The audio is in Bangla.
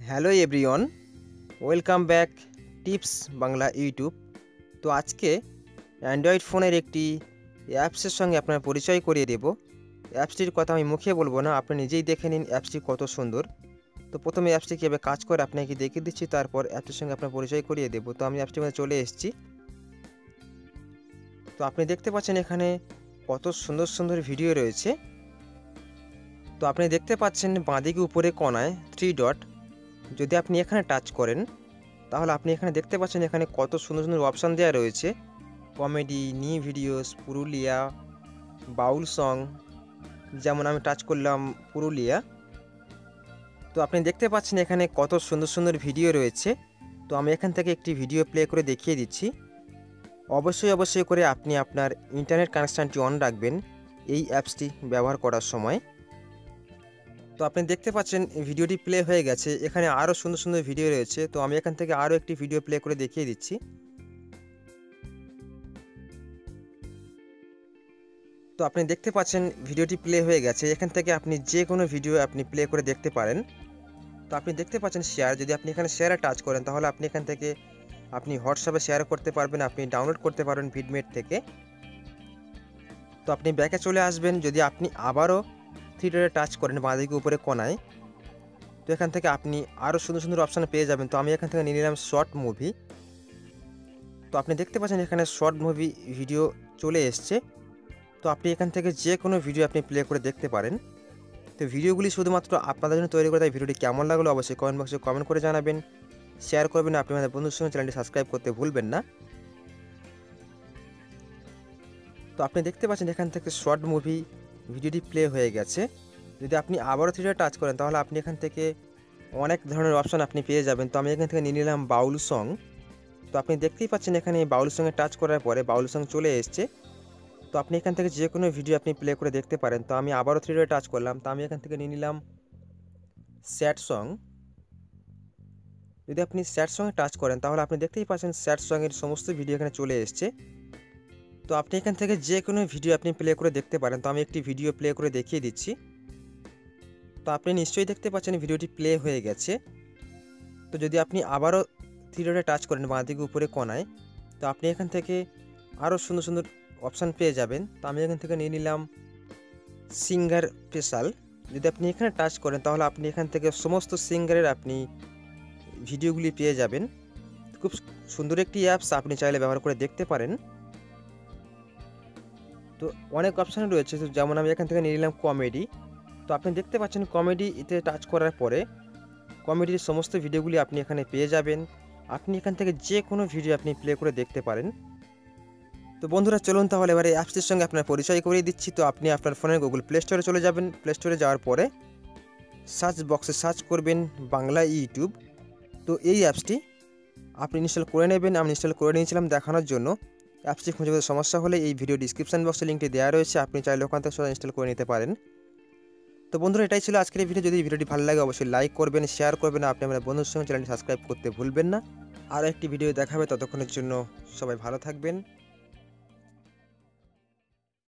Hello everyone, welcome back tips Bangla YouTube. তো আজকে অ্যান্ড্রয়েড ফোনের একটি অ্যাপসের সঙ্গে আপনার পরিচয় করিয়ে দেব। অ্যাপসটির কথা আমি মুখে বলবো না, আপনি নিজেই দেখে নিন অ্যাপসটি কত সুন্দর। তো প্রথমে অ্যাপসটি কীভাবে কাজ করে আপনাকে দেখিয়ে দিচ্ছি, তারপর অ্যাপসটির সঙ্গে আপনার পরিচয় করিয়ে দেবো। তো আমি অ্যাপসটির মধ্যে চলে এসেছি। তো আপনি দেখতে পাচ্ছেন এখানে কত সুন্দর সুন্দর ভিডিও রয়েছে। তো আপনি দেখতে পাচ্ছেন বাঁদিকে উপরে কোণায় 3 ডট, যদি আপনি এখানে টাচ করেন তাহলে আপনি এখানে দেখতে পাচ্ছেন এখানে কত সুন্দর সুন্দর অপশান দেওয়া রয়েছে। কমেডি, নিউ ভিডিওস, পুরুলিয়া, বাউল সং। যেমন আমি টাচ করলাম পুরুলিয়া, তো আপনি দেখতে পাচ্ছেন এখানে কত সুন্দর সুন্দর ভিডিও রয়েছে। তো আমি এখান থেকে একটি ভিডিও প্লে করে দেখিয়ে দিচ্ছি। অবশ্যই করে আপনি আপনার ইন্টারনেট কানেকশানটি অন রাখবেন এই অ্যাপসটি ব্যবহার করার সময়। তো আপনি দেখতে পাচ্ছেন ভিডিওটি প্লে হয়ে গেছে, এখানে আরও সুন্দর সুন্দর ভিডিও রয়েছে। তো আমি এখান থেকে আরও একটি ভিডিও প্লে করে দেখিয়ে দিচ্ছি। তো আপনি দেখতে পাচ্ছেন ভিডিওটি প্লে হয়ে গেছে, এখান থেকে আপনি যে কোনো ভিডিও আপনি প্লে করে দেখতে পারেন। তো আপনি দেখতে পাচ্ছেন শেয়ার, যদি আপনি এখানে শেয়ারে টাচ করেন তাহলে আপনি এখান থেকে আপনি হোয়াটসঅ্যাপে শেয়ার করতে পারবেন, আপনি ডাউনলোড করতে পারবেন ভিডমেট থেকে। তো আপনি ব্যাকে চলে আসবেন, যদি আপনি আবারও থ্রি ডটে টাচ করেন বাঁদিকে উপরে কোণায়, তো এখান থেকে আপনি আরও সুন্দর সুন্দর অপশান পেয়ে যাবেন। তো আমি এখান থেকে নিয়ে নিলাম শর্ট মুভি। তো আপনি দেখতে পাচ্ছেন এখানে শর্ট মুভি ভিডিও চলে এসছে। তো আপনি এখান থেকে যে কোনো ভিডিও আপনি প্লে করে দেখতে পারেন। তো ভিডিওগুলি শুধুমাত্র আপনাদের জন্য তৈরি করে, তাই ভিডিওটি কেমন লাগলো অবশ্যই কমেন্ট বক্সে কমেন্ট করে জানাবেন, শেয়ার করবেন, আপনি আমাদের বন্ধুর সঙ্গে চ্যানেলটি সাবস্ক্রাইব করতে ভুলবেন না। তো আপনি দেখতে পাচ্ছেন এখান থেকে শর্ট মুভি ভিডিওটি প্লে হয়ে গেছে। যদি আপনি আবারও থ্রি ডটে টাচ করেন তাহলে আপনি এখান থেকে অনেক ধরনের অপশান আপনি পেয়ে যাবেন। তো আমি এখান থেকে নিয়ে নিলাম বাউল সং। তো আপনি দেখতেই পাচ্ছেন এখানে বাউল সঙ্গে টাচ করার পরে বাউল সং চলে এসছে। তো আপনি এখান থেকে যে কোনো ভিডিও আপনি প্লে করে দেখতে পারেন। তো আমি আবারও থ্রি ডটে টাচ করলাম, তো আমি এখান থেকে নিয়ে নিলাম স্যাড সং। যদি আপনি স্যাড সঙ্গে টাচ করেন তাহলে আপনি দেখতেই পাচ্ছেন স্যাড সঙের সমস্ত ভিডিও এখানে চলে এসছে। তো আপনি এখান থেকে যে কোনো ভিডিও আপনি প্লে করে দেখতে পারেন। তো আমি একটি ভিডিও প্লে করে দেখিয়ে দিচ্ছি। তো আপনি নিশ্চয়ই দেখতে পাচ্ছেন ভিডিওটি প্লে হয়ে গেছে। তো যদি আপনি আবারও থ্রি ডটে টাচ করেন বাঁদিকে উপরে কোণায়, তো আপনি এখান থেকে আরও সুন্দর সুন্দর অপশান পেয়ে যাবেন। তো আমি এখান থেকে নিয়ে নিলাম সিঙ্গার স্পেশাল। যদি আপনি এখানে টাচ করেন তাহলে আপনি এখান থেকে সমস্ত সিঙ্গারের আপনি ভিডিওগুলি পেয়ে যাবেন। খুব সুন্দর একটি অ্যাপস, আপনি চাইলে ব্যবহার করে দেখতে পারেন। তো অনেক অপশান রয়েছে, তো যেমন আমি এখান থেকে নিয়ে নিলাম কমেডি। তো আপনি দেখতে পাচ্ছেন কমেডিতে টাচ করার পরে কমেডির সমস্ত ভিডিওগুলি আপনি এখানে পেয়ে যাবেন। আপনি এখান থেকে যে কোনো ভিডিও আপনি প্লে করে দেখতে পারেন। তো বন্ধুরা চলুন তাহলে এবারে অ্যাপসটির সঙ্গে আপনার পরিচয় করিয়ে দিচ্ছি। তো আপনি আপনার ফোনের গুগল প্লে স্টোরে চলে যাবেন। প্লে স্টোরে যাওয়ার পরে সার্চ বক্সে সার্চ করবেন বাংলা ইউটিউব। তো এই অ্যাপসটি আপনি ইনস্টল করে নেবেন। আমি ইনস্টল করে নিয়েছিলাম দেখানোর জন্য। অ্যাপসটি খুঁজে পেতে সমস্যা হলে এই ভিডিও ডিসক্রিপশন বক্সে লিঙ্কটি দেওয়া রয়েছে, আপনি চাইলে ওখান থেকে ইনস্টল করে নিতে পারেন। তো বন্ধুরা এটাই ছিল আজকের ভিডিও। যদি ভিডিওটি ভালো লাগে অবশ্যই লাইক করবেন, শেয়ার করবেন, আপনি আমাদের বন্ধুর সঙ্গে চ্যানেলটি সাবস্ক্রাইব করতে ভুলবেন না। আর একটি ভিডিও দেখাবে, ততক্ষণের জন্য সবাই ভালো থাকবেন।